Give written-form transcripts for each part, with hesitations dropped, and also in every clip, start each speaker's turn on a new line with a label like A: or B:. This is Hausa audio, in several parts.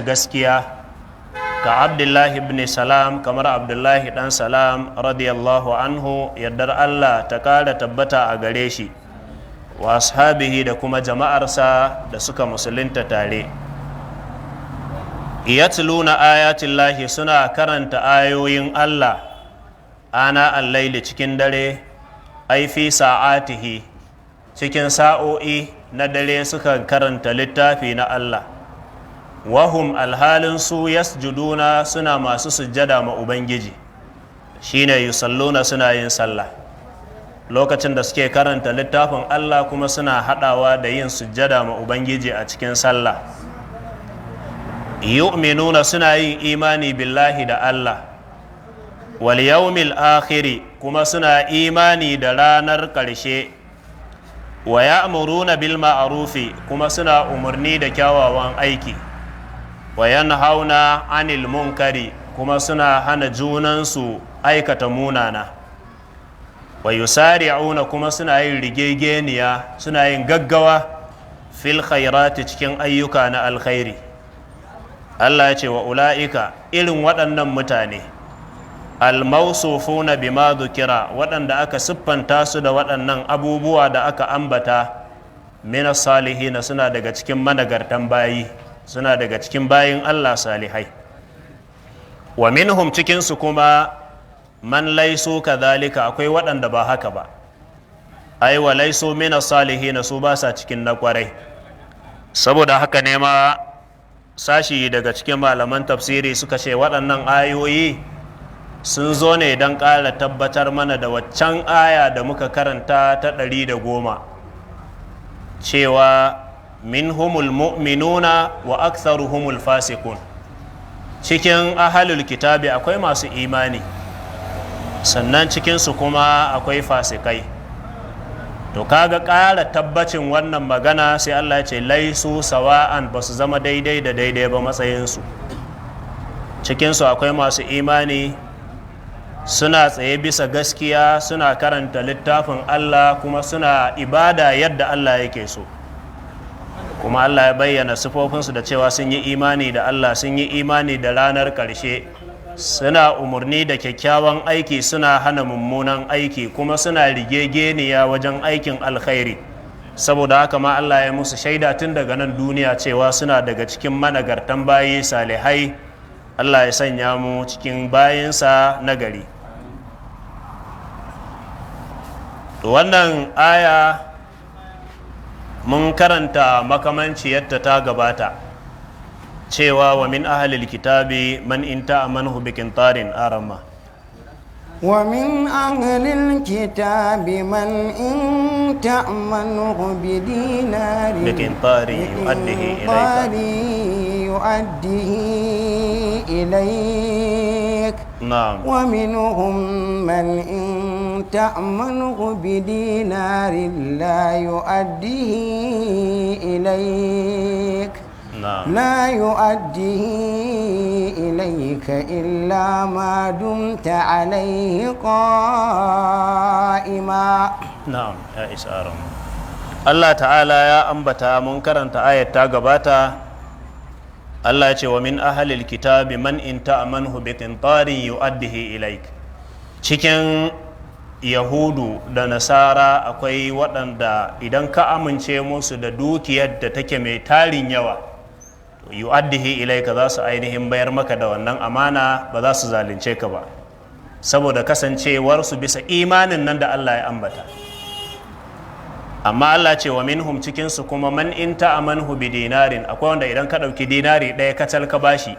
A: gaskiya ga Abdullahi ibn Salam kamar Abdullahi dan Salam radiyallahu anhu, yardar Allah ta kara tabbata a gare shi wa ashabihi da kuma jama'arsa da suka musulunta tare. Yatluna ayatillahi, suna karanta ayoyin Allah ana al-laili cikin dare, ai fi sa'atihi cikin sa'o'i na dare suka karanta littafi na Allah. Wahum alhalin su yasjuduna, suna masu sujjada ma Ubangiji, shine yusalluna, suna yin sallah. Lokacin da suke karanta littafin Allah kuma suna hadawa da yin sujjada ma Ubangiji a cikin sallah. Yu'minuna, suna yin imani billahi da Allah, wal yawmil akhiri, kuma suna imani da ranar ƙarshe. Wa ya'muruna bil ma'rufi, kuma suna umarni da kyawawan aiki. Wa yanhauna 'anil munkari, kuma suna hana junansu aikata munana. Wa yusari'una, kuma suna yin rigegeniya, suna yin gaggawa fil khairati cikin ayyuka na alkhairi. Allah ya ce wa ula'ika, irin waɗannan mutane almausufuna bima dhukira, waɗanda aka siffanta su da waɗannan abubuwa da aka ambata, minas salihina, suna daga cikin managartan bayi, suna daga cikin bayin Allah salihai. Wa minhum, cikinsu kuma man laisu kadhalika, akwai waɗanda ba haka ba, ai wa laisu minas salihina, su ba sa cikin na kwarai. Saboda haka ne ma sashi daga cikin malaman tafsiri suka ce waɗannan ayoyi sun zo ne don ƙara tabbatar mana da waccan aya da muka karanta ta 110 cewa minhumul mu'minuna wa aktharuhumul fasiqun. Cikin ahalul kitabi akwai masu imani, sannan cikinsu kuma akwai fasikai. To kaga ƙara tabbacin wannan magana sai Allah ya ce laisu sawa'an, ba su zama daidai da daidai ba matsayinsu. Cikinsu akwai masu imani, suna tsaye bisa gaskiya, suna karanta littafin Allah, kuma suna ibada yadda Allah yake so. Kuma Allah ya bayyana sifofinsu da cewa sun yi imani da Allah, sun yi imani da ranar ƙarshe, suna umarni da kyakkyawan aiki, suna hana mummunan aiki, kuma suna rigegeniya wajen aikin alkhairi. Saboda haka ma Allah ya musu shaida tun daga nan duniya cewa suna daga cikin managartan bayi salihai. Allah ya sanya mu cikin bayinsa nagari. Wannan aya mun karanta makamanciyarta ta gabata cewa wa min ahlil kitabi man in ta'amanhu bi qintarin arama.
B: Wa min ahlil kitabi man in ta'amanhu bi dinarin
A: bi qintarin
B: yu'addihi ilayk.
A: Na'am.
B: Wa minhum man in ta'amanhu bi dinarin la yu'addihi ilayk. لا يؤديه إليك إلا ما دمت عليه قائما.
A: نعم يا إسارم. الله تعالى يا أنبتا منكرا آية تاغباتا. الله يقول ومن أهل الكتاب من إن تأمنه بقنطار يؤديه إليك. cikin Yahudu da Nasara akwai waɗanda idan ka amince musu da dukiyar da take mai tarin yawa, yu'addihi ilaika, za su ainihin bayar maka da wannan amana, ba za su zalunce ka ba, saboda kasancewarsu bisa imanin nan da Allah ya ambata. Amma Allah ce wa minhum, cikinsu kuma man in ta'amanhu bi dinarin, akwai wanda idan ka ɗauki dinari ɗaya kacal ka bashi,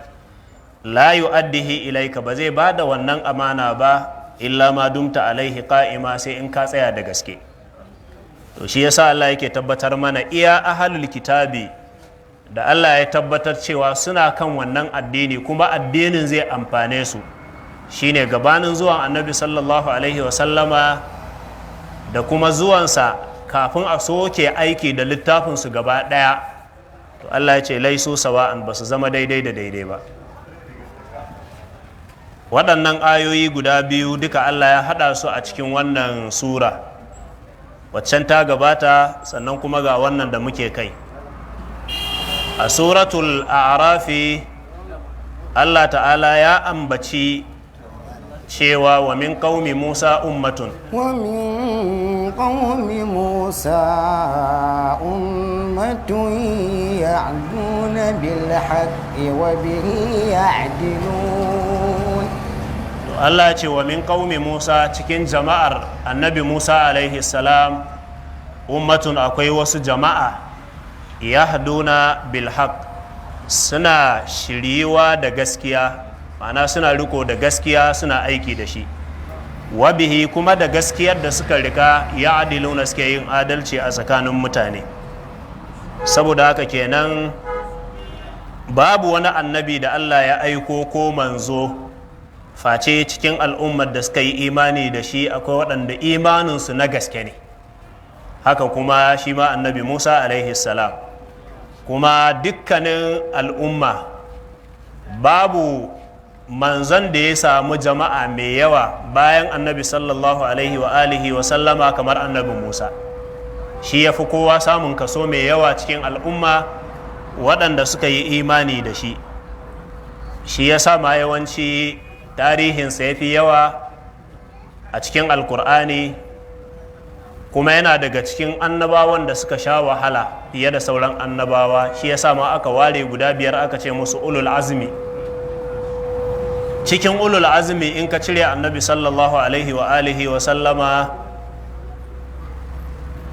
A: la yu'addihi ilaika, ba zai ba da wannan amana ba, illa ma dumta alaihi qa'ima, sai in ka tsaya da gaske. To shi yasa Allah yake tabbatar mana iya ahlul kitabi da Allah ya tabbatar cewa suna kan wannan addini, kuma addinin zai amfane su, shine gabanin zuwan annabi sallallahu alaihi wasallama da kuma zuwansa kafin a soke aiki da littafinsu gaba ɗaya. To Allah ya ce laisu sawa'an, ba su zama daidai da daidai ba. Waɗannan ayoyi guda biyu duka Allah ya haɗa su a cikin wannan sura, waccan ta gabata, sannan kuma ga wannan da muke kai. a suratul a'rafi Allah ta'ala ya ambaci cewa wa min qaumi Musa ummatun
B: ومن قوم موسى أمة يعدون بالحق وبه يعدلون.
A: Allah ce wa min qaumi Musa, cikin jama'ar annabi Musa alaihi salam ummatun akwai wasu jama'a yahduna bil haqq, suna shiriwa da gaskiya, ma'ana suna riko da gaskiya suna aiki da shi, wabihi kuma da gaskiyar da suka rika ya adiluna suke yin adalci a tsakanin mutane. Saboda haka kenan babu wani annabi da Allah ya aiko ko manzo face cikin al'ummar da suka yi imani da shi akwai waɗanda imaninsu na gaske ne. Haka kuma shi ma annabi Musa alaihi salam. Kuma dukkanin al'umma babu manzon da ya samu jama'a mai yawa bayan annabi sallallahu alaihi wa alihi wa sallama kamar annabi Musa. Shi ya fi kowa samun kaso mai yawa cikin al'umma waɗanda suka yi imani da shi. Shi ya sa ma yawanci tarihinsa ya fi yawa a cikin alkur'ani, kuma yana daga cikin annabawan da suka sha wahala fiye da sauran annabawa. Shi ya sa ma aka ware guda 5 aka ce musu ulul azmi. Cikin ulul azmi in ka cire annabi sallallahu alaihi wa alihi wa sallama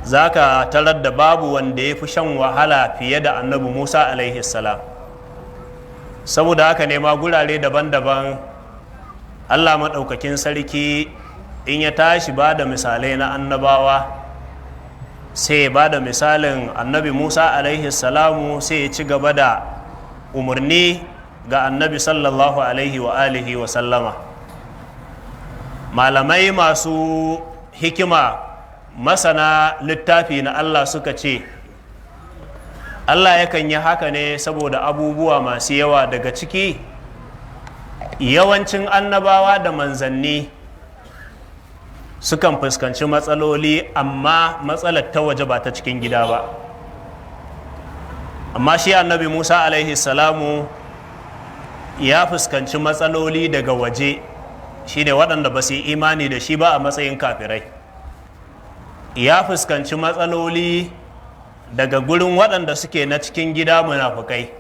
A: za ka tarar da babu wanda ya fi shan wahala fiye da annabi Musa alaihi salam. Saboda haka ne ma gurare daban-daban Allah maɗaukakin sarki in ya tashi ba da misalai na annabawa sai ba da misalin annabi Musa alaihi salamu, sai ya ci gaba da umarni ga annabi sallallahu alaihi wa alihi wa sallama. Malamai masu hikima masana littafi na Allah suka ce Allah yakan yi haka ne saboda abubuwa masu yawa, daga ciki yawancin annabawa da manzanni sukan fuskanci matsaloli, amma matsalar ta waje ba ta cikin gida ba. Amma shi annabi Musa alaihi salamu ya fuskanci matsaloli daga waje, shi ne waɗanda ba su yi imani da shi ba a matsayin kafirai. Ya fuskanci matsaloli daga gurin waɗanda suke na cikin gida munafukai,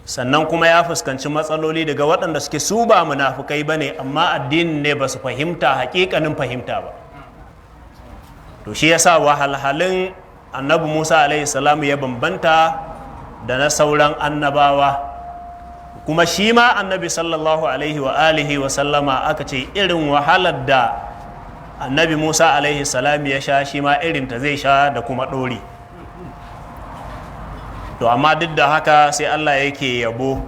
A: sannan kuma ya fuskanci matsaloli daga waɗanda suke su ba munafukai ba ne, amma addinin ne ba su fahimta haƙiƙanin fahimta ba. To shi yasa wahalhalun annabi Musa alaihi salamu ya bambanta da na sauran annabawa. Kuma shi ma annabi sallallahu alaihi wa alihi wa sallama aka ce irin wahalar da annabi Musa alaihi salam ya sha shi ma irin ta zai sha da kuma ɗori. To amma duk da haka sai Allah yake yabo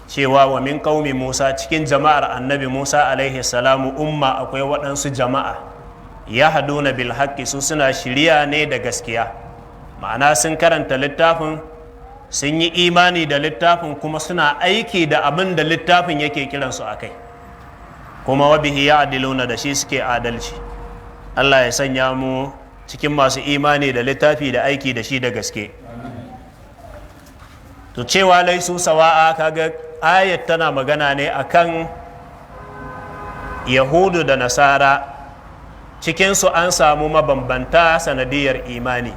A: cewa wa min qaumi Musa, cikin jama'ar annabi Musa alaihi salamu umma akwai waɗansu jama'a yahduna bil haqqi, su suna shiriya ne da gaskiya, ma'ana sun karanta littafin, sun yi imani da littafin, kuma suna aiki da abin da littafin yake kiransu a kai, kuma wabihi ya'diluna, da shi suke adalci. Allah ya sanya mu cikin masu imani da littafi da aiki da shi da gaske. To cewa laisu sawa'a, kaga ayat tana magana ne akan Yahudu da Nasara, cikinsu an samu mabambanta sanadiyar imani.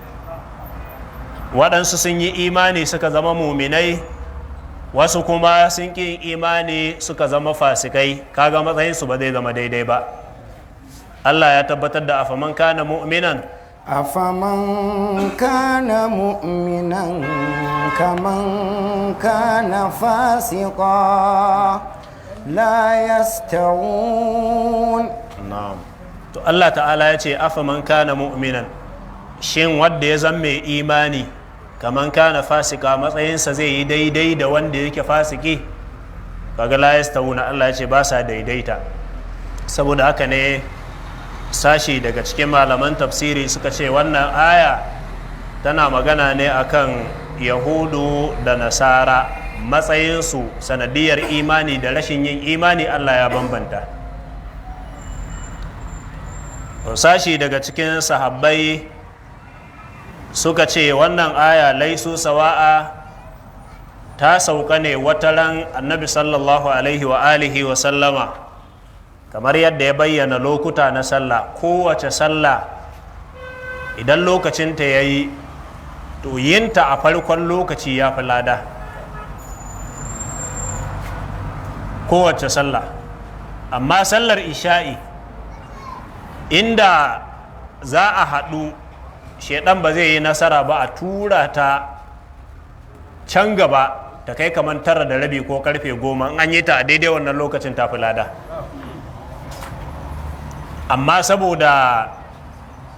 A: Waɗansu sun yi imani suka zama muminai, wasu kuma sun ƙi imani suka zama fasikai, kaga matsayinsu ba zai zama daidai ba. Allah ya tabbatar da afaman kana mu'minan
B: أفمن كان مؤمنا كمن كان فاسقا لا يستوون.
A: نعم. to Allah ta'ala ya ce afaman kana mu'minan, shin wanda ya zama mai imani kaman kana fasika, matsayinsa zai yi daidai da wanda yake fasiki? kaga la yastawuna, Allah ya ce ba sa daidaita. Saboda haka ne sashi daga cikin malaman tafsiri suka ce wannan aya tana magana ne akan Yahudu da Nasara, matsayinsu sanadiyar imani da rashin yin imani Allah ya bambanta. Sashi daga cikin sahabbai suka ce wannan aya laisu sawa'a ta sauka ne wataran annabi sallallahu alaihi wa alihi wa sallama kamar yadda ya bayyana lokuta na sallah. Kowace sallah idan lokacinta ya yi to yinta a farkon lokaci ya fi lada. Kowace sallah, amma sallar isha'i inda za a haɗu shaidan ba zai yi nasara ba a tura ta can gaba ta kai kamar 9:30 ko karfe 10, an yi ta a daidai wannan lokacin ta fi lada. Amma saboda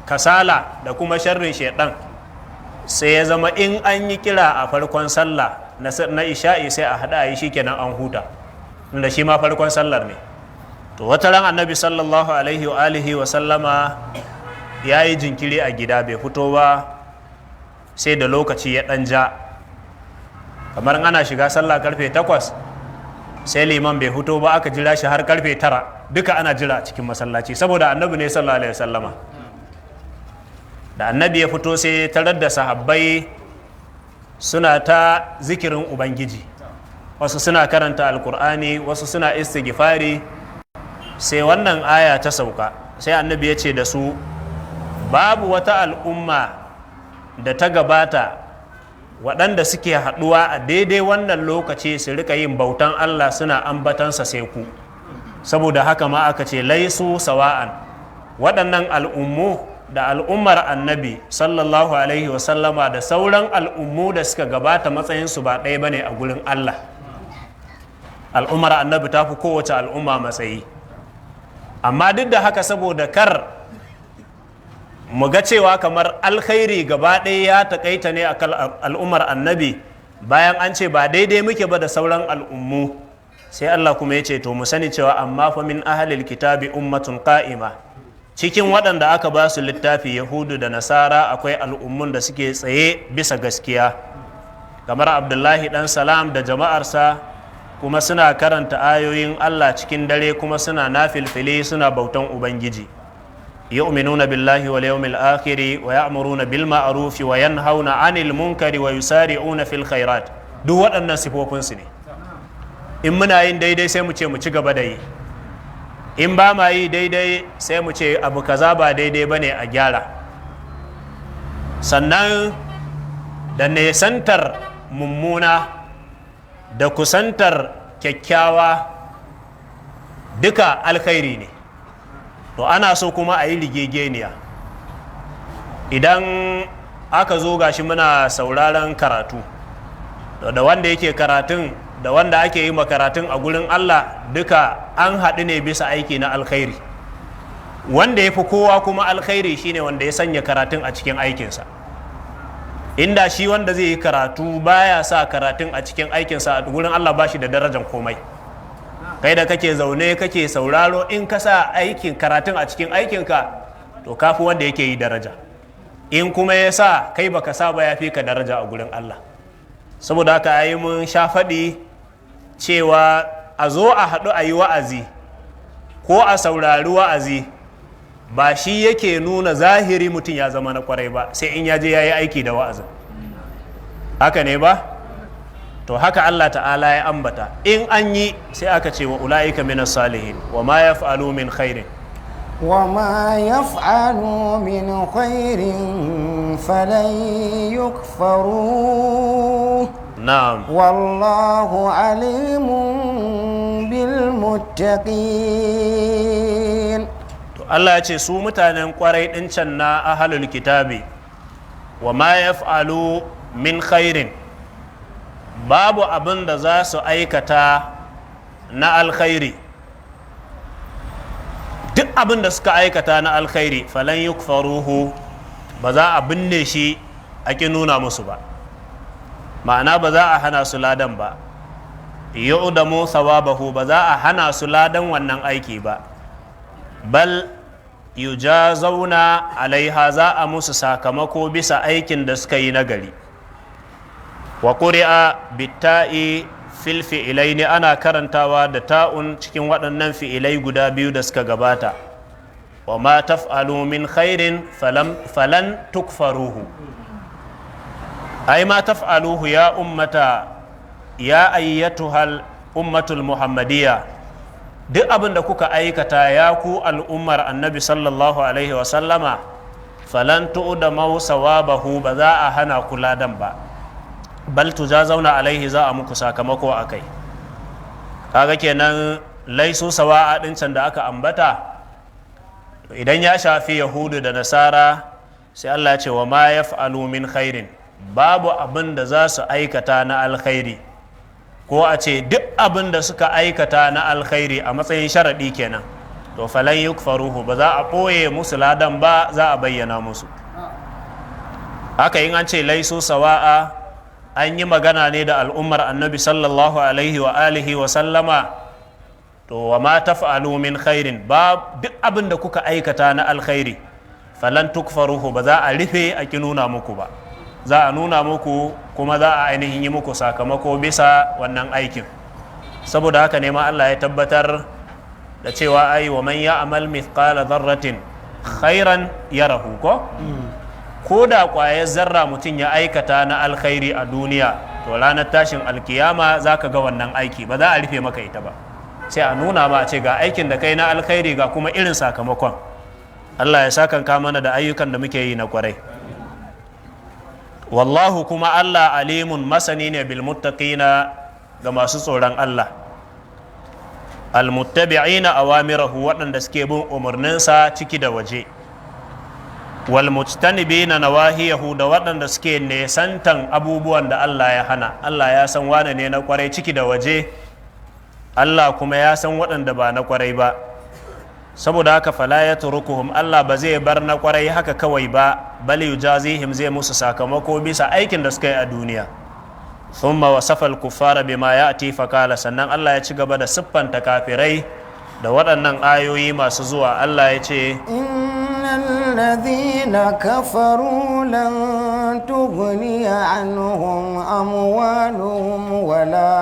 A: kasala da kuma sharrin shaidan sai ya zama in an yi kira a farkon sallah na isha'i sai a haɗa a yi shi kenan an huta, inda shi ma farkon sallar ne. To wata ran annabi sallallahu alaihi wa alihi wa sallama ya yi jinkiri a gida bai fito ba sai da lokaci ya ɗan ja, kamar ana shiga sallah karfe 8 sai liman bai fito ba aka jira shi har karfe 9, duka ana jira cikin masallaci saboda annabi ne sallallahu alaihi wasallama. Da annabi ya fito sai tarar da sahabbai suna ta zikirin ubangiji, wasu suna karanta alkur'ani, wasu suna istighfari. Sai wannan aya ta sauka, sai annabi ya ce da su, babu wata al'umma da ta gabata waɗanda suke haɗuwa a daidai wannan lokaci su rika yin bautan Allah suna ambatansa sai ku. Saboda haka ma aka ce laisu sawa'an, waɗannan al'ummu da al'ummar annabi sallallahu alaihi wasallama da sauran al'ummu da suka gabata matsayinsu ba ɗaya bane a gurin Allah. Al'ummar annabi ta fi kowace al'umma matsayi, amma duk da haka saboda kar mu ga cewa kamar alkhairi gaba ɗaya ya taƙaita ne akan al'ummar annabi bayan an ce ba daidai muke ba da sauran al'ummu, sai Allah kuma ya ce to mu sani cewa amma fa min ahlil kitabi ummatun qa'ima, cikin waɗanda aka ba su littafi yahudu da nasara akwai al'ummun da suke tsaye bisa gaskiya, kamar Abdullahi dan Salam da jama'arsa, kuma suna karanta ayoyin Allah cikin dare kuma suna nafilfili suna bautan ubangiji. يؤمنون بالله واليوم الآخر ويأمرون بالمعروف وينهون عن المنكر ويسارعون في الخيرات. duk waɗannan sifofinsu ne. In muna yin daidai sai mu ce mu ci gaba da yi, in ba ma yi daidai sai mu ce abu kaza ba daidai ba ne a gyara. Sannan da nesantar mummuna da kusantar kyakkyawa duka alkhairi ne. To ana so kuma a yi rigegeniya. Idan aka zo gashi muna sauraron karatu, da wanda yake karatun da wanda ake yi makaratun a gurin Allah duka an haɗu ne bisa aiki na alkhairi. Wanda ya fi kowa kuma alkhairi shine wanda ya sanya karatun a cikin aikinsa. Inda shi wanda zai yi karatu baya sa karatun a cikin aikinsa a gurin Allah ba shi da darajar komai. Kai da kake zaune kake sauraro, in ka sa aikin karatun a cikin aikinka to kafi wanda yake yi daraja. In kuma ya sa kai baka sa ba ya fi ka daraja a gurin Allah. Saboda haka ayi mun sha faɗi cewa a zo a haɗu a yi wa'azi ko a saurari wa'azi ba shi yake nuna zahiri mutum ya zama na kwarai ba, sai in ya je ya yi aiki da wa'azin. Haka ne ba? To haka Allah ta'ala ya ambata, in an yi sai aka ce wa ula'ika minas salihin wa ma yaf'alu min khairin
B: وما يفعلوا من خير فلن يكفروه
A: na'am.
B: والله عليم بالمتقين.
A: To Allah ya ce su mutanen kwarai din can na ahlul kitabi wa ma yaf'alu min khairin, babu abin da za su aikata na alkhairi, duk abin da suka aikata na alkhairi falan yukfaruhu, ba za a binne shi a ƙi nuna musu ba, ma'ana ba za a hana su ladan ba. yu'damu thawabahu, ba za a hana su ladan wannan aiki ba, bal yujazawna alaiha, za a musu sakamako bisa aikin da suka yi nagari. Wa ƙuri'a bitta'i fil fi'ilai ne, ana karantawa da ta'un cikin waɗannan fi'ilai guda biyu da suka gabata. Wa ma taf'alu min khairin falan tukfaruhu, ai ma taf'aluhu ya ummata ya ayyatuhal ummatul muhammadiyya, duk abin da kuka aikata ya ku al'ummar annabi sallallahu alaihi wasallama, falan tu'da sawabahu, ba za a hana kula dan ba, bal zauna alaihi, za a muku sakamako akai. Kaga kenan laisu sawa'a din can da aka ambata, idan ya shafi yahudu da nasara, sai Allah ya ce wa ma yaf'alu min khairin, babu abin da za su aikata na alkhairi, ko a ce duk abin da suka aikata na alkhairi a matsayin sharaɗi kenan, to falan yukfaruhu, ba za a ɓoye musu ladan ba, za a bayyana musu. Haka in an ce laisu sawa'a, an yi magana ne da al'ummar annabi sallallahu alaihi wa alihi wa sallama. To wa ma taf'alu min khairin, ba duk abin da kuka aikata na alkhairi, falan tukfaruhu, ba za a rufe a ki nuna muku ba, za a nuna muku kuma za a ainihin yi muku sakamako bisa wannan aikin. Saboda haka ne ma Allah ya tabbatar da cewa ai wa man ya'mal mithqala dharratin khairan yarahu, ko da kwayar zarra mutum ya aikata na alkhairi a duniya, to ranar tashin alkiyama za ka ga wannan aiki, ba za a rufe maka ita ba, sai a nuna ma ce ga aikin da kai na alkhairi ga kuma irin sakamakon. Allah ya sakanka mana da ayyukan da muke yi na kwarai. Wallahu kuma Allah alimun, masani ne bil muttaqina, ga masu tsoron Allah, almuttabi'ina awamirahu, waɗanda suke bin umarninsa ciki da waje, wal mujtanibina nawahiyahu, da waɗanda suke nesantan abubuwan da Allah ya hana. Allah ya san wane ne na kwarai ciki da waje, Allah kuma ya san waɗanda ba na kwarai ba. Saboda haka fala yatrukuhum, Allah ba zai bar na kwarai haka kawai ba, bal yujazihim, zai musu sakamako bisa aikin da suka yi a duniya. Thumma wasafa al-kuffara bima ya'ti faqala, sannan Allah ya ci gaba da siffanta kafirai da waɗannan ayoyi masu zuwa. Allah ya ce,
B: innal ladhina kafaru lan tughniya anhum amwaluhum wala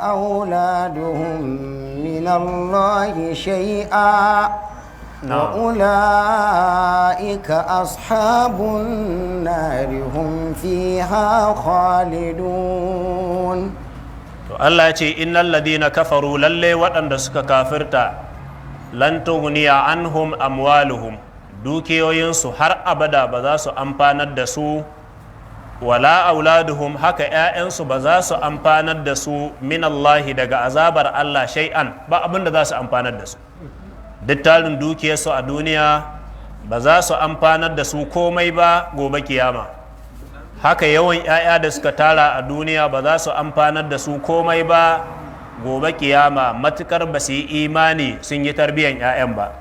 B: auladuhum min Allahi shay'a wa ulaika ashabun nari hum fiha khalidun.
A: to Allah ya ce innal ladina kafaru, lalle waɗanda suka kafirta, lan tughniya anhum amwaluhum, dukiyoyinsu har abada ba za su amfanar da su, wala auladuhum, haka 'ya'yansu ba za su amfanar da su, min Allahi, daga azabar Allah, shay'an, ba abinda za su amfanar da su. Duk tarin dukiyarsu a duniya ba za su amfanar da su komai ba gobe kiyama. Haka yawan 'ya'ya da suka tara a duniya ba za su amfanar da su komai ba gobe kiyama, matukar ba su yi imani sun yi tarbiyyar 'ya'yan ba,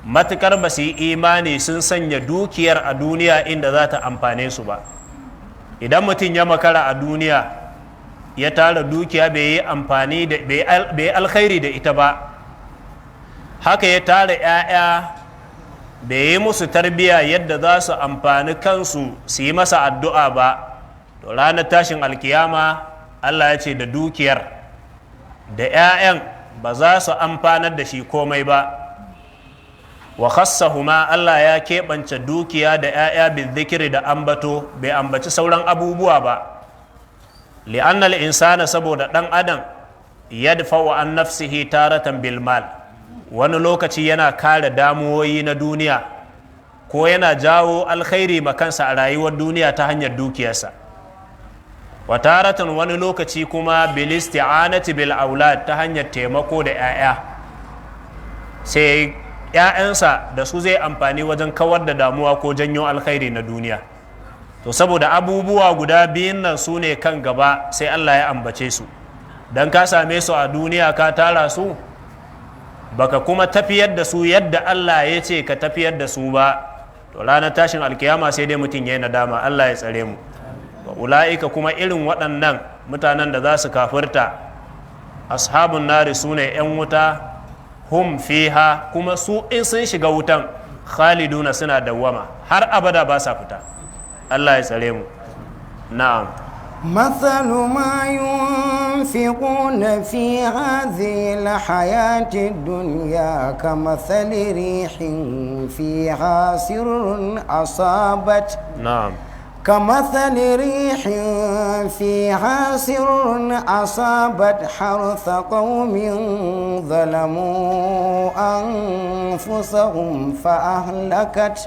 A: matukar ba su yi imani sun sanya dukiyar a duniya inda za ta amfane su ba. Idan mutum ya makara a duniya, ya tara dukiya bai yi alkhairi da ita ba, haka ya tara 'ya'ya bai yi musu tarbiyya yadda za su amfani kansu su yi masa addu'a ba, to ranar tashin alkiyama Allah ya ce da dukiyar da 'ya'yan ba za su amfanar da shi komai ba. Wa khassahuma, Allah ya keɓance dukiya da 'ya'ya bil zikiri da ambato, bai ambaci sauran abubuwa ba. Li'annal insana, saboda ɗan adam, yadfa'u an nafsihi taratan bil mal, wani lokaci yana kare damuwoyi na duniya, ko yana jawo alkhairi makansa a rayuwar duniya ta hanyar dukiyarsa. Wa taratan, wani lokaci kuma bil isti'anati bil aulad, ta hanyar taimako da 'ya'ya, sai 'ya'yansa da su zai amfani wajen kawar da damuwa ko janyo alkhairi na duniya. To saboda abubuwa guda biyun nan su ne kan gaba, sai Allah ya ambace su. Dan ka same su a duniya ka tara su, baka kuma tafiyar da su yadda Allah ya ce ka tafiyar da su ba, to ranar tashin alkiyama sai dai mutum ya yi nadama. Allah ya tsare mu. Wa ula'ika, kuma irin waɗannan mutanen da za su kafirta, ashabun nari, su ne 'yan wuta, hum fiha, kuma su in sun shiga wutan, khaliduna, suna dawwama har abada ba sa fita. Allah ya tsare mu. Na'am.
B: مثل ما ينفقون في هذه الحياة الدنيا كمثل ريح فيها سر كمثل ريح فيها سر أصابت حرث قوم ظلموا أنفسهم فأهلكت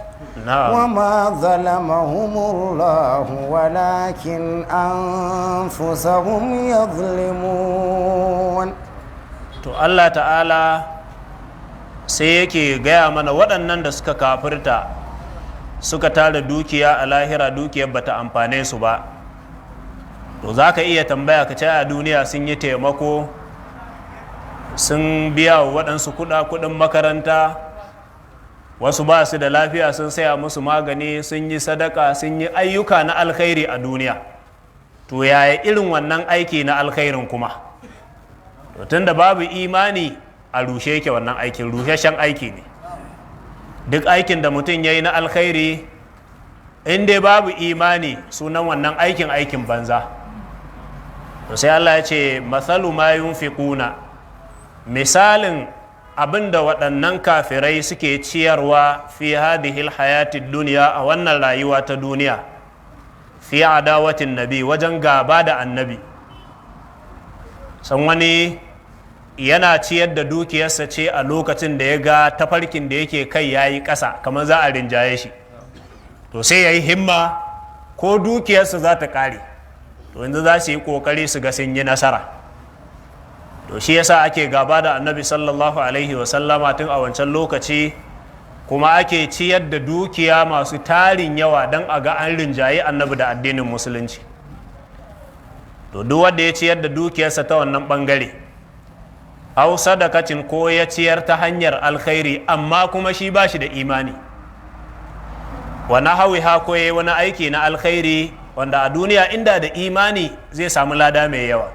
B: وما ظلمهم الله ولكن أنفسهم يظلمون.
A: to Allah ta'ala sai yake gaya mana waɗannan da suka kafirta suka tara dukiya a lahira dukiyar bata amfane su ba, to za ka iya tambaya ka ce a duniya sun yi taimako, sun biya wa waɗansu kuɗin makaranta, wasu ba su da lafiya sun saya musu magani, sun yi sadaka, sun yi ayyuka na alkhairi a duniya. To yaya irin wannan aiki na alkhairin kuma? To tunda babu imani a rushe yake wannan aikin, rusheshen aiki ne. Duk aikin da mutum ya yi na alkhairi in dai babu imani sunan wannan aikin banza. To sai Allah ya ce mathalu ma yunfiquna, misalin abinda waɗannan kafirai suke ciyarwa fi hadhihi alhayati dunya a wannan rayuwa ta duniya, fi adawatin nabi, wajen gaba da annabi. San wani yana ciyar da dukiyarsa ce a lokacin da ya ga tafarkin da yake kai ya yi ƙasa kamar za a rinjaye shi, to sai ya yi himma ko dukiyarsa za ta ƙare, to yanzu za su yi ƙoƙari su ga sun yi nasara. To shi yasa ake gaba da annabi sallallahu alaihi wasallama tun a wancan lokaci, kuma ake ciyar da dukiya masu tarin yawa don a ga an rinjaye annabi da addinin musulunci. To duk wanda ya ciyar da dukiyarsa ta wannan ɓangare, aw sadakacin ko ya ciyar ta hanyar alkhairi amma kuma shi ba shi da imani, wa nahawiha ko yayi wani aiki na alkhairi wanda a duniya inda da imani zai samu lada mai yawa.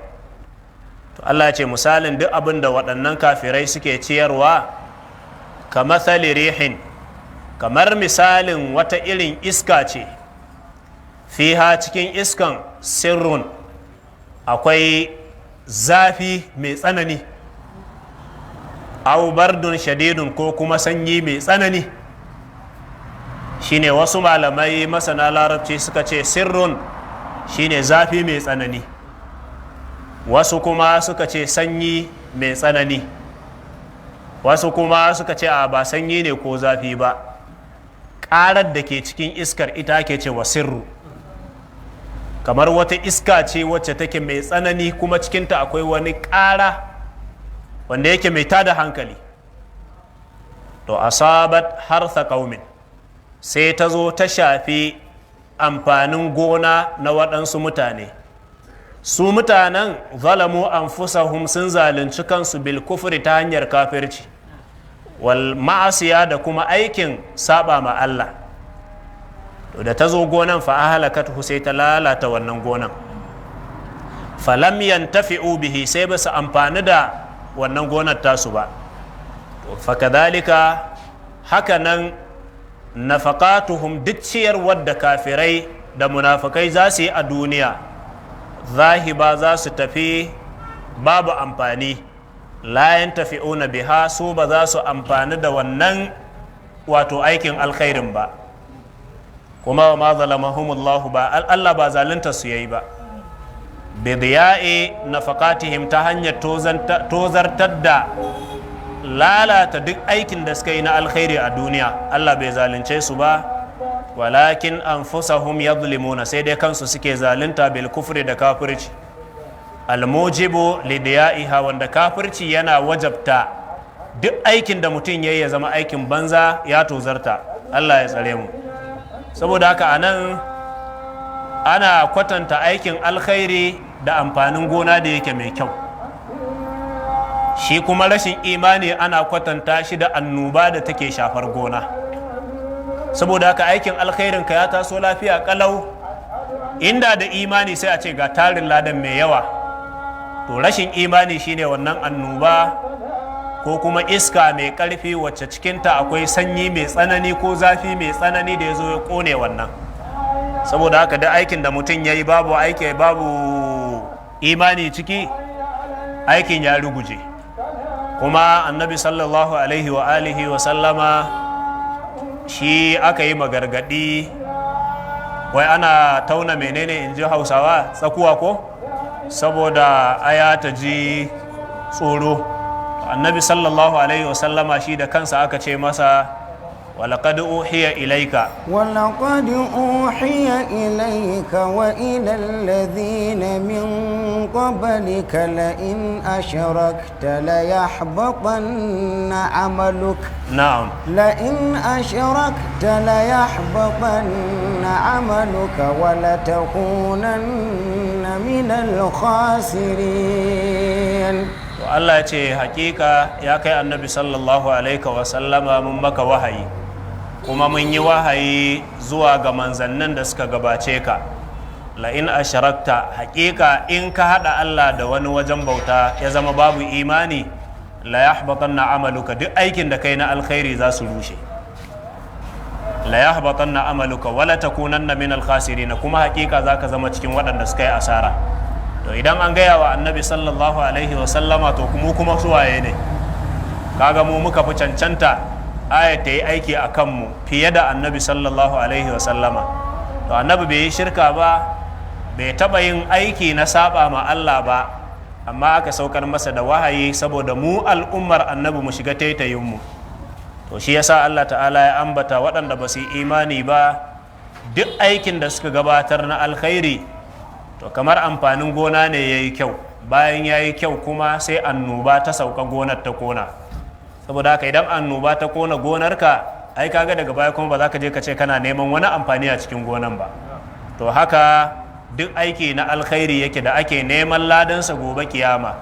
A: To Allah ya ce misalin duk abin da waɗannan kafirai suke ciyarwa, kamathali rihin, kamar misalin wata irin iska ce, fiha cikin iskan sirrun akwai zafi mai tsanani, aw bardun shadidun ko kuma sanyi mai tsanani. Shine wasu malamai masana larabci suka ce sirrun shine zafi mai tsanani, wasu kuma suka ce sanyi mai tsanani, wasu kuma suka ce a ba sanyi ne ko zafi ba, ƙarar da ke cikin iskar ita ke ce wa sirru. Kamar wata iska ce wacce take mai tsanani kuma cikinta akwai wani ƙara wanda yake mai tada hankali. To asabat harsa qaumin, sai ta zo ta shafi amfanin gona na waɗansu mutane. Su mutanen zalamu anfusahum, sun zalunci kansu bil kufri ta hanyar kafirci, wal ma'asiya da kuma aikin saba ma Allah. To da ta zo gonan fa ahlakathu, sai ta lalata wannan gonan. Falam yantafi'u bihi, sai ba su amfani da wannan gonar tasu ba. Fakadhalika, haka nan nafaqatuhum, duk ciyarwar da kafirai da munafikai za su yi a duniya, zahiba, za su tafi babu amfani. La yantafi'una biha, su ba za su amfani da wannan wato aikin alkhairin ba. Kuma ma zalamahumullahu, ba Allah ba zalunta su yayi ba. bidiya'i nafaqatihim, ta hanyar tozartar da lalata duk aikin da suka yi na alkhairi a duniya. Allah bai zalunce su ba, walakin anfusahum yadhlimuna, sai dai kansu suke zalunta bil kufri da kafirci. Almujibu lidiya'iha, wanda kafirci yana wajabta duk aikin da mutum yayi ya zama aikin banza, ya tozarta. Allah ya tsare mu. Saboda haka anan ana kwatanta aikin alkhairi da amfanin gona da yake mai kyau, shi kuma rashin imani ana kwatanta shi da annoba da take shafar gona. Saboda haka aikin alkhairin ka ya taso lafiya kalau, inda da imani sai a ce ga tarin ladan mai yawa, to rashin imani shine wannan annoba ko kuma iska mai karfi wacce cikinta akwai sanyi mai tsanani ko zafi mai tsanani da ya zo ya kone wannan. Saboda haka da aikin da mutum ya yi babu imani ciki, aikin ya ruguje. Kuma annabi sallallahu alaihi wa alihi wa sallama shi aka yi magargadi wai ana tauna menene in ji hausawa tsakuwa ko saboda aya ta ji tsoro. annabi sallallahu alaihi wasallama shi da kansa aka ce masa ولقد أوحي إليك
B: ولقد أوحي إليك وإلى الذين من قبلك لئن أشركت ليحبطن عملك
A: نعم
B: لئن أشركت ليحبطن عملك ولتكونن من الخاسرين.
A: الله يتي حقيقة يا كي النبي صلى الله عليه وسلم من مكة وحي kuma mun yi wahayi zuwa ga manzannin da suka gabace ka la'in asharakta haƙiƙa in ka haɗa Allah da wani wajen bauta ya zama babu imani la yahbatanna amaluka duk aikin da kai na alkhairi za su rushe la yahbatanna amaluka wala takunanna min alkhasirin kuma haƙiƙa zaka zama cikin waɗanda suka yi asara. To idan an gaya wa annabi sallallahu alaihi wa sallama to kuma suwaye ne? Kaga mu muka fi cancanta aya ta yi aiki a kanmu fiye da annabi sallallahu alaihi wasallama. To annabi bai yi shirka ba, bai taɓa yin aiki na saba ma Allah ba, amma aka saukar masa da wahayi saboda mu al'ummar annabi mu shiga taitayinmu. To shi yasa Allah ta'ala ya ambata waɗanda ba su yi imani ba duk aikin da suka gabatar na alkhairi to kamar amfanin gona ne ya yi kyau, bayan ya yi kyau kuma sai annoba ta sauka gonar ta kona. Saboda haka idan annoba ta kona gonarka ai kaga daga baya kuma ba za ka je ka ce kana neman wani amfani a cikin gonan ba. To haka duk aiki na alkhairi yake da ake neman ladansa gobe kiyama,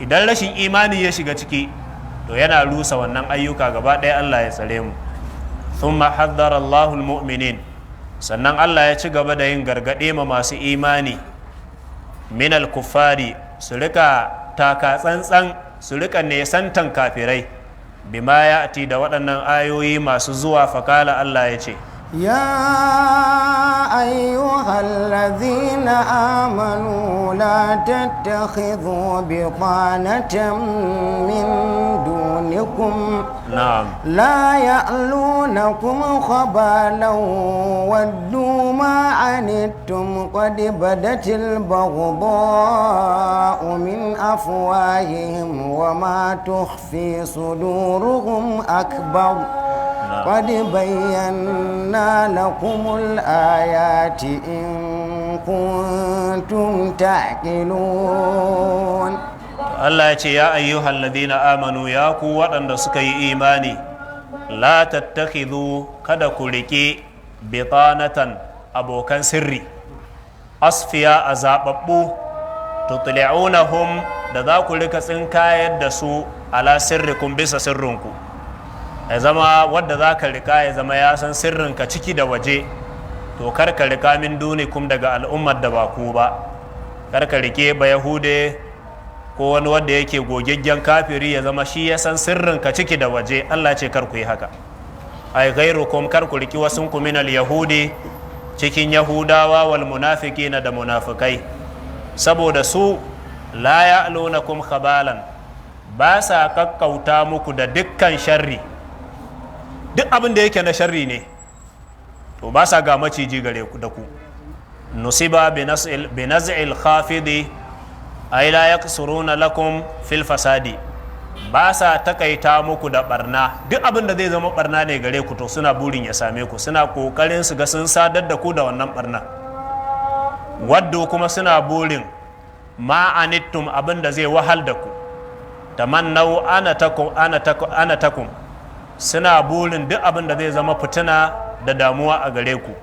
A: idan rashin imani ya shiga ciki to yana rusa wannan ayyuka gaba ɗaya. Allah ya tsare mu. Thumma haddara Allahul mu'minin, sannan Allah ya ci gaba da yin gargaɗe ma masu imani minal kuffari su rika taka tsantsan, su rika nesantan kafirai bima ya ati da waɗannan ayoyi masu zuwa. fakala Allah ya ce
B: ya ayyuhallazina amanu la tattakhidhu bitanatan min dunikum la ya'lunakum khabalan waddu ma anittum qad badatil baghdha'u min afwahihim wa ma tukhfi suduruhum akbar قد بينا لكم الآيات إن كنتم تعقلون.
A: Allah ya ce ya ayyuhal ladina amanu ya ku waɗanda suka yi imani la tattakhidhu kada ku riƙe bitanatan abokan sirri asfiya a zaɓaɓɓu tutli'unahum da za ku rika tsinkayar da su ala sirrikum bisa sirrinku. Ya zama wadda za ka rika ya zama ya san sirrinka ciki da waje, to kar ka rika min dunikum daga al'ummar da ba ku ba. Kar ka rike ba yahude ko wani wanda yake gogaggen kafiri ya zama shi ya san sirrinka ciki da waje. Allah ce kar ku yi haka. Ai ghairukum, kar ku riki wasunku min al-yahudi cikin yahudawa wal munafiqina da munafikai, saboda su la ya'lunakum khabalan, ba sa kakkauta muku da dukkan sharri. Duk abin da yake na sharri ne to ba sa ga maciji gare ku da ku. Nusiba bi naz'il khafidi ay la yaqsuruna lakum fil fasadi, ba sa takaita muku da barna. Duk abin da zai zama barna ne gare ku to suna burin ya same ku, suna kokarin su ga sun sadar da ku da wannan barna. Waddu kuma suna burin ma anittum, abin da zai wahal da ku. Tamannau ana takum, suna burin duk abin da zai zama fitina da damuwa a gare ku.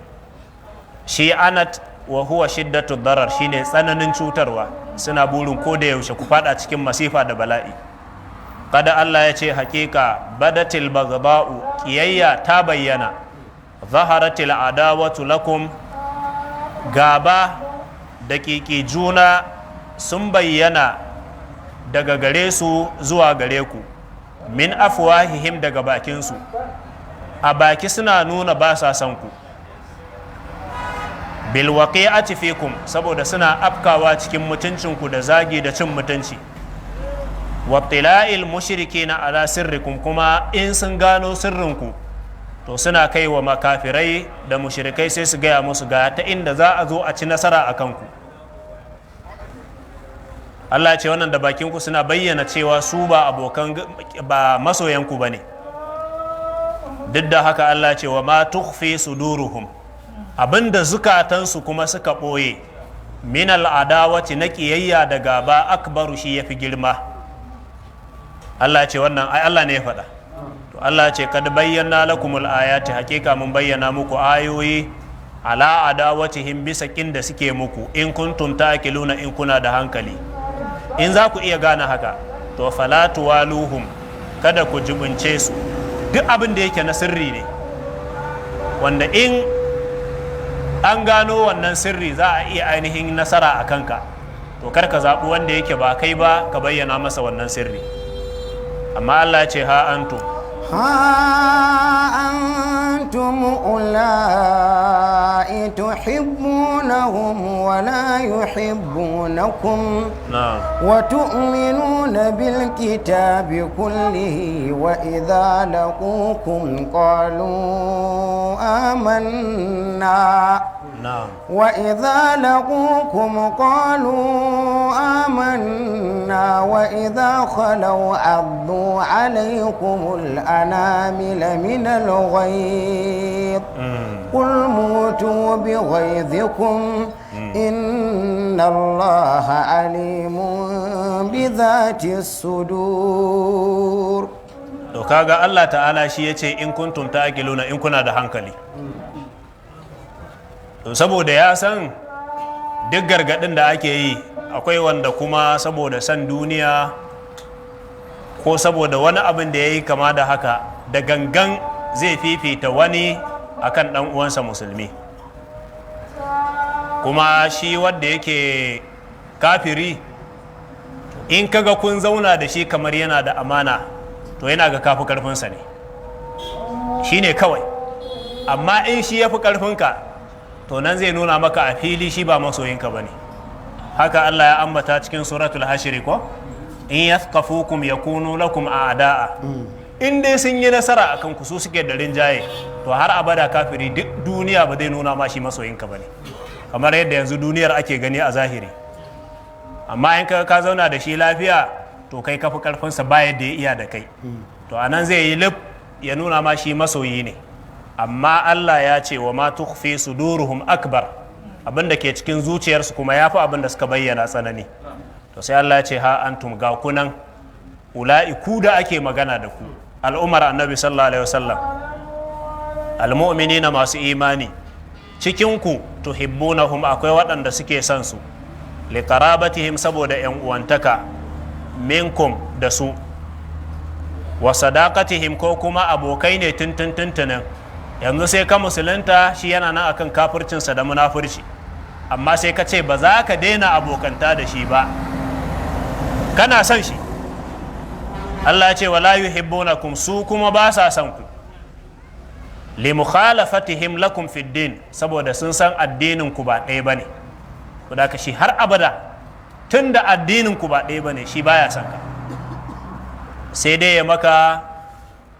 A: Shi anat wa huwa shiddatu darar, shine tsananin cutarwa. Suna burin ko da yaushe ku fada cikin masifa da bala'i. Kada Allah ya ce hakika badatil baghda'u, kiyayya ta bayyana, zaharatil adawatu lakum, gaba da kiki juna sun bayyana daga gare su zuwa gare ku. Min afwahihim, daga bakinsu, a baki suna nuna ba sa son ku. Bil waqi'ati fikum, saboda suna afkawa cikin mutuncinku da zagi da cin mutunci. Wabtila'il mushrikina ala sirrikum, kuma in sun gano sirrinku to suna kai wa makafirai da mushrikai sai su gaya musu ga ta inda za a zo a ci nasara a kanku. Allah ce wannan da bakinku suna bayyana cewa su ba masoyanku ba ne. Duk da haka Allah ce wa ma tukhfi suduruhum, abinda zukatansu kuma suka ɓoye, min al'adawati na ƙiyayya da gaba akbaru shi yafi girma. Allah ce wannan ai Allah ne ya faɗa. To Allah ce kad bayyana lakumul ayati, hakika mun bayyana muku ayoyi ala adawatihim bisa kin da suke muku, in kuntum ta'qiluna, in kuna da hankali. In za ku iya gane haka, to fala tuwaluhum, kada ku jibince su. Duk abin da yake na sirri ne, wanda in an gano wannan sirri za a iya ainihin nasara a kanka, to kar ka zaɓi wanda yake ba kai ba ka bayyana masa wannan sirri. Amma Allah ce ha antum
B: ulai tuhibbunahum wa la yuhibbunakum wa tu'minuna bil kitabi kullihi wa idha laqukum qalu amanna وإذا لقوكم قالوا آمنا وإذا خلوا عضوا عليكم الأنامل من الغيظ قل موتوا بغيظكم إن الله عليم بذات الصدور.
A: To kaga Allah ta'ala shi yace in kuntum ta'qiluna, in kuna da hankali. Saboda ya san duk gargadin da ake yi, akwai wanda kuma saboda san duniya ko saboda wani abin da ya yi kama da haka, da gangan zai fifita wani akan dan uwansa musulmi. Kuma shi wanda yake kafiri, in kaga kun zauna da shi kamar yana da amana, to yana ga kafi karfinsa ne, shi ne kawai. Amma in shi ya fi karfinka, to nan zai nuna maka a fili shi ba masoyinka ba ne. Haka Allah ya ambata cikin suratul hashiri ko, in yathqafukum yakunu lakum a'da'a, in dai sun yi nasara akan ku, su suke da rinjaye, to har abada kafiri duk duniya ba zai nuna ma shi masoyinka ba ne, kamar yadda yanzu duniyar ake gani a zahiri. Amma in ka zauna da shi lafiya, to kai kafi karfinsa ba yadda ya iya da kai, to anan zai yi lif ya nuna ma shi masoyi ne. Amma Allah ya ce wa ma tukhfi suduruhum akbar, abinda ke cikin zuciyarsu kuma yafi abinda suka bayyana tsanani. To sai Allah ya ce ha antum ga kunan ula'i, ku da ake magana da ku, al'umar annabi sallallahu alaihi wasallam, almu'minina masu imani, cikin ku tuhibbunahum, akwai waɗanda suke son su, liqarabatihim, saboda yan uwantaka, minkum da su, wa sadaqatihim, ko kuma abokai ne tuntunin. Yanzu sai ka musulunta, shi yana nan akan kafircinsa da munafurci, amma sai ka ce ba za ka daina abokanta da shi ba, kana son shi. Allah ce wala yuhibbunakum, su kuma ba sa son ku, li mukhalafatihim lakum fid din, saboda sun san addinin ku ba ɗaya bane. To da ka shi har abada, tunda addinin ku ba ɗaya bane, shi baya son ka, sai dai ya maka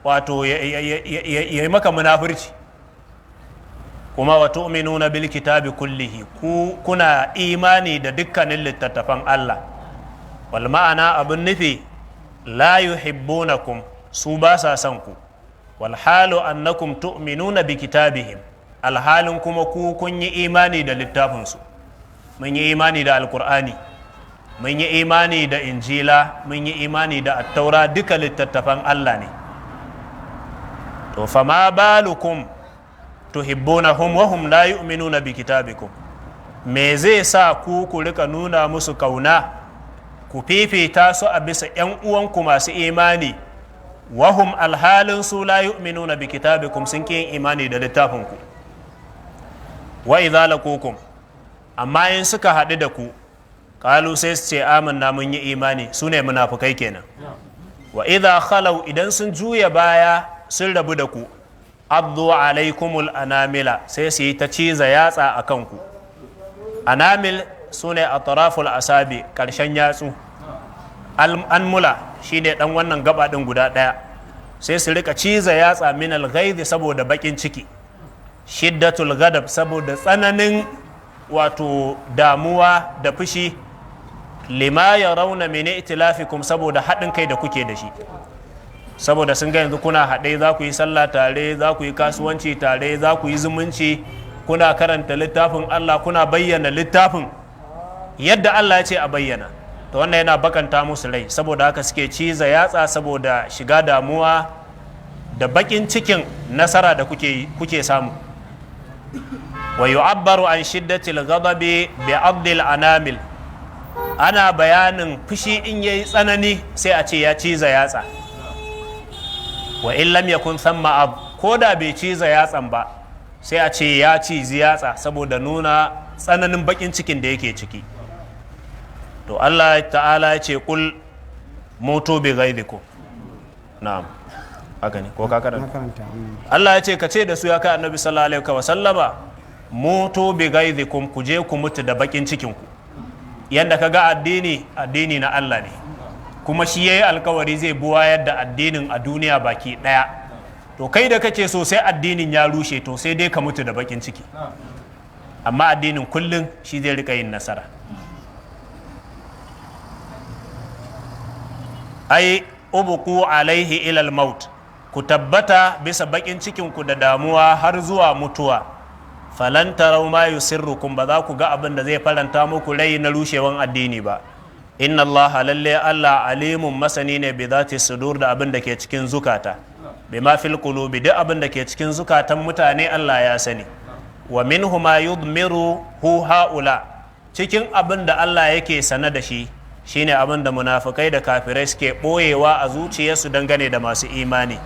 A: wato ya yi maka munafurci. Kuma wa tu'minuna bil kitabi kullihi, kuna imani da dukkanin littattafan Allah. Wal ma'ana, abin nufi la yuhibbunakum, su ba sa son ku, wal halu annakum tu'minuna bi kitabihim, alhalin kuma ku kun yi imani da littafinsu. Mun yi imani da alkur'ani, mun yi imani da injila, mun yi imani da attaura, duka littattafan Allah ne. To fama balukum tuhibbunahum wa hum la yu'minuna bi kitabikum, me zai sa ku rika nuna musu kauna, ku fifita su a bisa yan uwanku masu imani, wa hum alhalin su la yu'minuna bi kitabikum, sun ki imani da littafinku. Wa idza laqukum, amma in suka haɗu da ku, qalu sai su ce amanna, mun yi imani, su ne munafukai kenan. Wa idza khalau, idan sun juya baya sun rabu da ku, addu alaikumul anamila, sai su yi ta ciza yatsa a kanku. Anamil su ne atraful asabi, ƙarshen yatsu. Anmula shi ne ɗan wannan gaba ɗin guda ɗaya, sai su rika ciza yatsa min al-ghaiz saboda bakin ciki, shiddatul ghadab saboda tsananin wato damuwa da fushi, lima yarawna min itilafikum saboda haɗin kai da kuke da shi, saboda sun ga yanzu kuna haɗe, za ku yi sallah tare, za ku yi kasuwanci tare, za ku yi zumunci, kuna karanta littafin Allah, kuna bayyana littafin yadda Allah ya ce a bayyana. To wannan yana bakanta musu rai, saboda haka suke ciza yatsa saboda shiga damuwa da bakin cikin nasara da kuke samu. Wa yu'abbaru an shiddatil ghadabi bi abdil anamil, ana bayanin fushi in yayi tsanani sai a ce ya ciza yatsa. Wa in lam yakun thamma ab, ko da bai ciza yatsan ba sai a ce ya cizi yatsa saboda nuna tsananin bakin cikin da yake ciki. To Allah ta'ala ya ce kul mutu bi ghaidikum. Na'am, haka ne ko ka karanta? Allah ya ce ka ce da su ya kai annabi sallallahu alaihi wa sallama, mutu bi ghaidikum, ku je ku mutu da bakin cikin ku. Yanda kaga addini na Allah ne, kuma shi yayi alkawari zai buwayar da addinin a duniya baki daya. To kai da kake so sai addinin ya rushe, to sai dai ka mutu da bakin ciki, amma addinin kullum shi zai rika yin nasara. Ai ubuku alaihi ilal maut, ku tabbata bisa bakin cikin ku da damuwa har zuwa mutuwa. Falan tarau ma yusirrukum, ba za ku ga abin da zai faranta muku rai na rushewan addini ba. Inna Allah lalle Allah alimun masani ne bi zati sudur, da abin da ke cikin zukata, bima fil qulubi, duk abin da ke cikin zukatan mutane Allah ya sani. Wa minhu ma yudmiru hu haula, cikin abin da Allah yake sana da shi shine abin da munafikai da kafirai suke boyewa a zuciyarsu dangane da masu imani.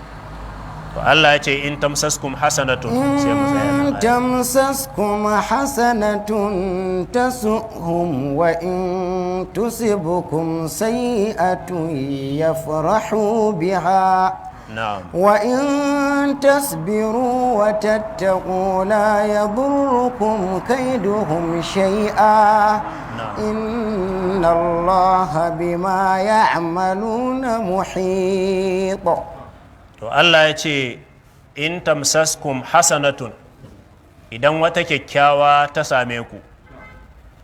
A: To Allah ya ce in tamsaskum hasanatun, sai mu tsaya.
B: tamsaskum hasanatun tasuhum wa in tusibukum sayi'atun yafrahu biha.
A: Na'am.
B: وإن تصبروا وتتقوا لا يضركم كيدهم شيئا إن الله بما يعملون محيط.
A: To Allah ya ce in tamsaskum hasanatun, idan wata kyakkyawa ta same ku,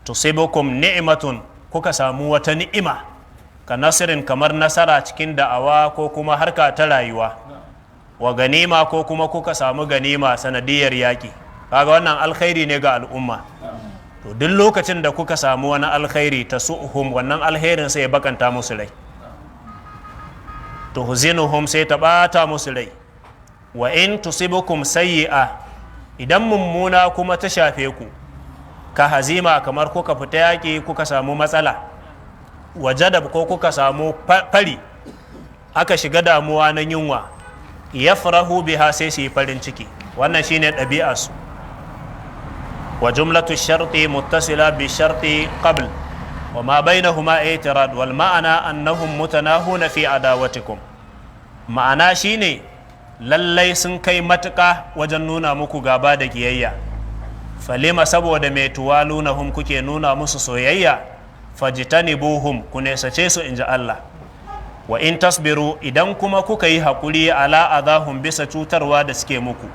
A: tusibukum ni'matun, kuka samu wata ni'ima, ka nasirin kamar nasara cikin da'awa ko kuma harka ta rayuwa, wa ganima ko kuma kuka samu ganima sanadiyar yaƙi, kaga wannan alkhairi ne ga al'umma. To duk lokacin da kuka samu wani alkhairi ta su'uhum, wannan alkhairin sai ya bakanta musu rai, tuhzinuhum sai ta bata musu rai. Wa in tusibukum sayyi'a, idan mummuna kuma ta shafe ku, ka hazima, kamar kuka fita yaƙi kuka samu matsala, wajadab ko kuka samu fari, aka shiga damuwa na yunwa, yafrahu biha, sai su yi farin ciki. Wannan shine ɗabi'arsu. Wa jumlatu sharti muttasila bi sharti qabl wa ma bainahuma i'tirad, wal ma'ana annahum mutanahuna fi adawatikum. Ma'ana shine lallai sun kai matuƙa wajen nuna muku gaba da kiyayya. Falima, saboda mai tuwalunahum, kuke nuna musu soyayya, fajtanibuhum, ku nesace su, inji Allah. Wa in tasbiru, idan kuma kuka yi haƙuri ala adahum, bisa cutarwa da suke muku,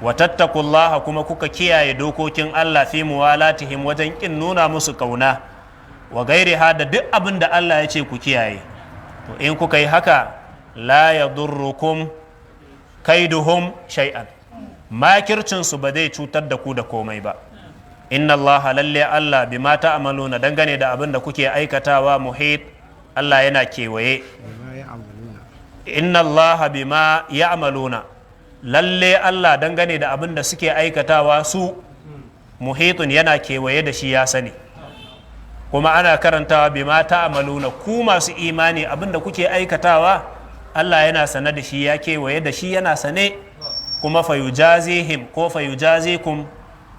A: wa tattaqullaha, kuma kuka kiyaye dokokin Allah fi muwalatihim, wajen kin nuna musu kauna, wa gairiha, da duk abin da Allah ya ce ku kiyaye, to in kuka yi haka, la yadurrukum kaiduhum shay'an, makircinsu ba zai cutar da ku da komai ba. Inna Allah lalle Allah bima ta'maluna, dangane da abin da kuke aikatawa, muhit, Allah yana kewaye. Inna Allah bima ya'maluna, lalle Allah dangane da abin da suke aikatawa su, muhitun, yana kewaye da shi, ya sani. Kuma ana karantawa bima ta'maluna, ku masu imani, abin da kuke aikatawa Allah yana sane da shi, ya kewaye da shi, yana sane. Kuma fayujazihim ko fayujazikum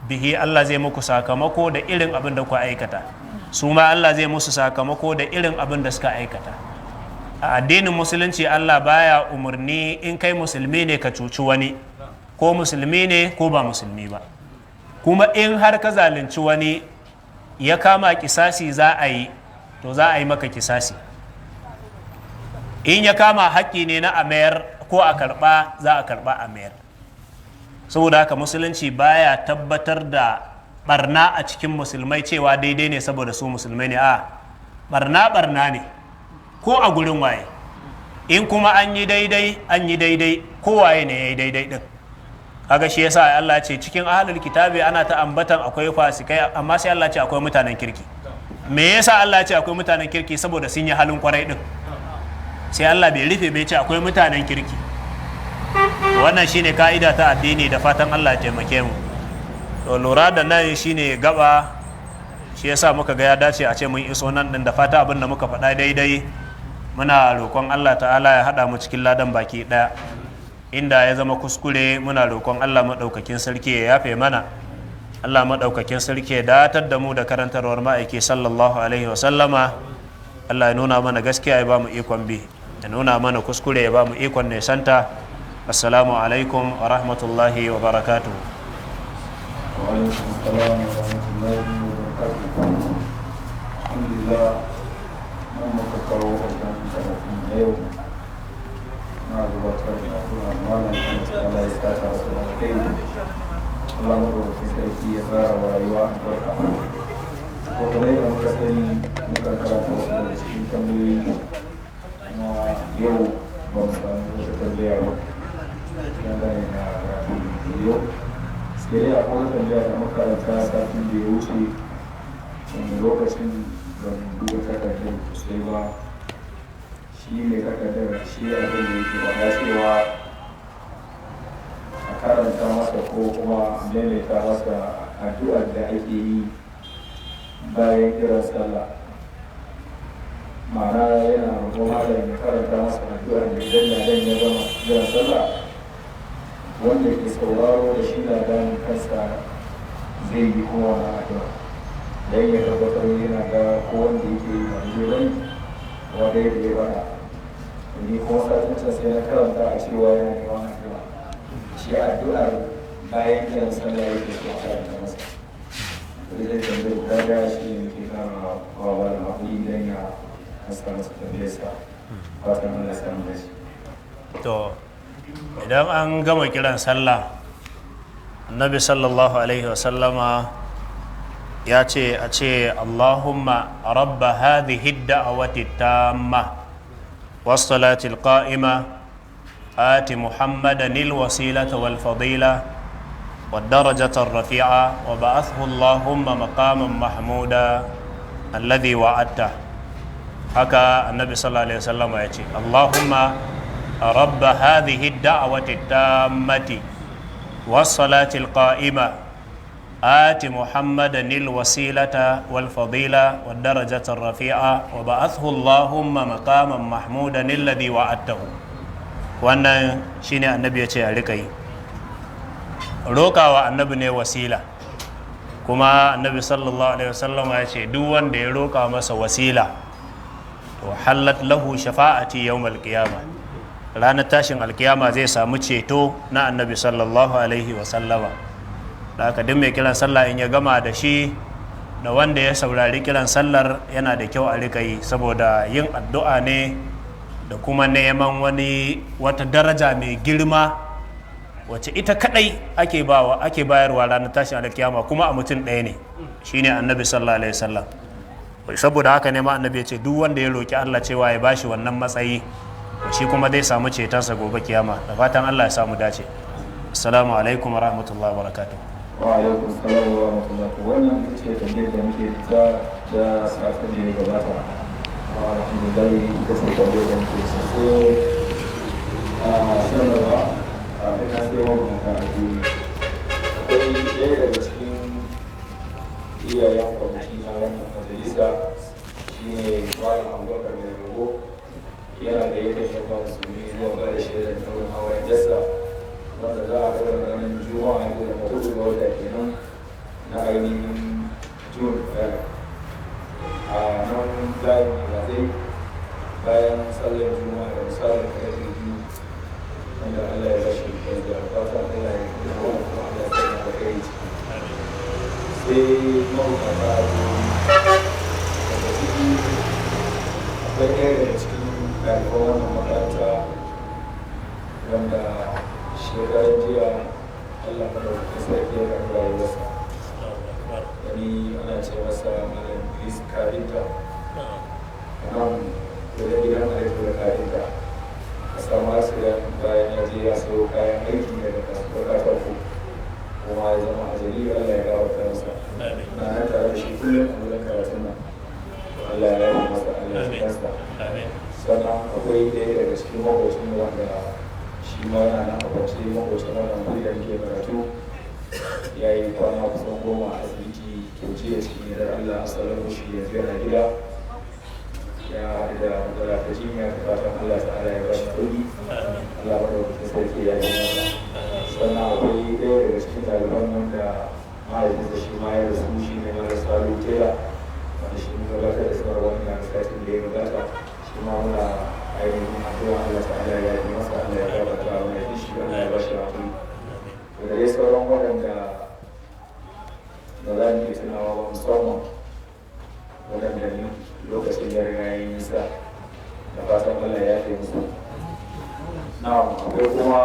A: bihi, Allah zai muku sakamako da irin abin da ku aikata, su ma Allah zai musu sakamako da irin abin da suka aikata. A addinin musulunci Allah baya umarni in kai musulmi ne ka cuci wani, ko musulmi ne ko ba musulmi ba. Kuma in har ka zalunci wani ya kama kisasi za a yi, to za a yi maka kisasi. In ya kama haƙƙi ne na a mayar, ko a karɓa za a karɓa a mayar. Saboda haka musulunci baya tabbatar da barna a cikin musulmai cewa daidai ne saboda su musulmai ne. A barna ne ko a gurin waye, in kuma an yi daidai ko waye ne ya yi daidai din. Kaga shi yasa Allah ce cikin ahlul kitabi ana ta ambatan akwai fasikai, amma sai Allah ce akwai mutanen kirki. Me yasa Allah ce akwai mutanen kirki? Saboda sun yi halin kwarai din. Sai Allah bai rufe bai ce akwai mutanen kirki. Wannan shine ka'ida ta addini, da fatan Allah ya taimake mu. To lura da nan shine gaba, shi yasa muka ga ya dace a ce mun iso nan din, da fata abin da muka faɗa daidai muna roƙon Allah ta'ala ya haɗa mu cikin ladan baki ɗaya. Inda ya zama kuskure muna roƙon Allah maɗaukakin sarki ya yafe mana. Allah maɗaukakin sarki ya datar da mu da karantarwar ma'aiki sallallahu alaihi wasallama. Allah ya nuna mana gaskiya ya ba mu ikon bi, ya nuna mana kuskure ya ba mu ikon nesanta. Assalamu alaikum wa rahmatullahi wa barakatuhu.
C: Alhamdulillah, nan muka kawo ƙarshen karatun na yau. Na gabatar da kuma malam Allah ya saka wasu da kai. Allah madaukakin sarki ya tsara wa rayuwa albarka. Ko kamar yadda muka sani muka karanta wasu daga cikin tambayoyi na yau ba mu samu wata tambaya ba. Dangane na karatun yau. Sai dai akwai wata tambaya da makaranta satin da ya wuce, wanda lokacin ban duba takardar sosai ba. Shi mai takardar shi abin da yake faɗa cewa a karanta masa ko kuma maimaita masa addu'ar da ake yi bayan kiran sallah. Ma'ana yana roƙon malam ya karanta masa addu'ar da idan ladan ya gama kiran sallah, wanda ke sauraro da shi ladan kansa zai yi kuma wani addu'a don ya tabbatar yana ga ko wanda yake yi manzurai wanda ya bana. Ni kuma satin sai na karanta a cewa yana neman addu'a, shi addu'ar bayan kiran sallah yake so a karanta masa. Idan tambayar ta ga shi ne ke kama wa da mafi idan ya haska masa tambayarsa, fatan Allah ya samu da shi.
A: To idan an gama kiran sallah, annabi sallallahu alaihi wasallama ya ce a ce Allahumma rabba hadhihi ad-da'wati tamma والصلاة القائمة آت محمدا الوسيلة والفضيلة والدرجة الرفيعة وبعثه اللهم مقاما محمودا الذي وعدته. هكا النبي صلى الله عليه وسلم يقول اللهم رب هذه الدعوة التامة والصلاة القائمة آت محمدا الوسيلة والفضيلة والدرجة الرفيعة وبعثه اللهم مقاما محمودا الذي وعدته. wannan shine annabi ya ce a rika yi, roƙawa annabi ne wasila, kuma annabi sallallahu alaihi wasallam ya ce duk wanda ya roƙa masa wasila to hallat lahu shafa'ati yawmal qiyamah, ranar tashin alkiyama zai samu ceto na annabi sallallahu alaihi wasallama. Da haka duk mai kiran sallah in ya gama da shi da wanda ya saurari kiran sallar yana da kyau a rika yi, saboda yin addu'a ne da kuma neman wata daraja mai girma wacce ita kadai ake bayarwa ranar tashin alkiyama, kuma a mutum ɗaya ne, shine annabi sallallahu alaihi wasallam. Saboda haka ne ma annabi ya ce duk wanda ya roki Allah cewa ya bashi wannan matsayi, shi kuma zai samu cetonsa gobe kiyama. Da fatan Allah ya samu dace. Assalamu alaikum wa rahmatullahi wa barakatuh.
C: Wa alaikum salam wa rahmatullahi. Wannan ita ce tambayar da muke ta da satin da ya gabata. Alhamdulillah, ita ce tambayar da muke so a sanarwa a ina sai wani ta addini. Akwai ɗaya daga cikin iyayen kwamiti na wannan majalisa, shi ne Malam Abubakar mai rago, yana da yake shafa musulmi zuwa ba da shaidar nauyin hawan jasa, wanda za a ɗaura ranar juma'a da hudu ga wata kenan na ainihin june a nan layin zai bayan sallar juma'a da misalin karfe biyu, wanda Allah ya bashi da fatan Allah ya kuma kuma Allah ya sanya da kai ciki. Sai mawukata daga ciki akwai ɗaya daga cikin ɗaliban wannan makaranta wanda shekarar jiya Allah madaukakin sarki ya karɓi rayuwarsa. Wani ana ce masa malam Idris Karinta a nan wajen gidan Alhaji Karinta a samu asirin bayan ya je ya sayo kayan aiki daga kasuwar katako kuma ya zama ajali Allah ya gafarta masa. Na nan tare da shi kullum a wurin karatun nan. Allah ya yi masa Allah ya kasta. Sannan akwai ɗaya daga cikin makwacin wanda shi ma yana nan a kwance makwacin wannan wuri da muke karatu ya yi kwana kusan 10 a asibiti to jiya cikin yardar Allah a tsaron shi yanzu yana gida ya haɗu da matsala ta jinya ta fatan Allah ta'ala ya bashi kuɗi Allah madaukakin sarki ya yi masa. Sannan akwai ɗaya daga cikin ɗaliban wanda mahaifinsa shi ma ya rasu shi ne marasa lutera wanda shi mun gabatar da sanarwar wannan satin da ya gabata shi ma muna ainihin addu'a Allah ta'ala ya yi masa Allah ya gabata mai dishi Allah ya bashi hakuri. Da dai sauran waɗanda ba za mu iya tunawa ba musamman waɗanda ne lokacin da riga ya yi nisa da fatan Allah ya yi musu. Na'am akwai kuma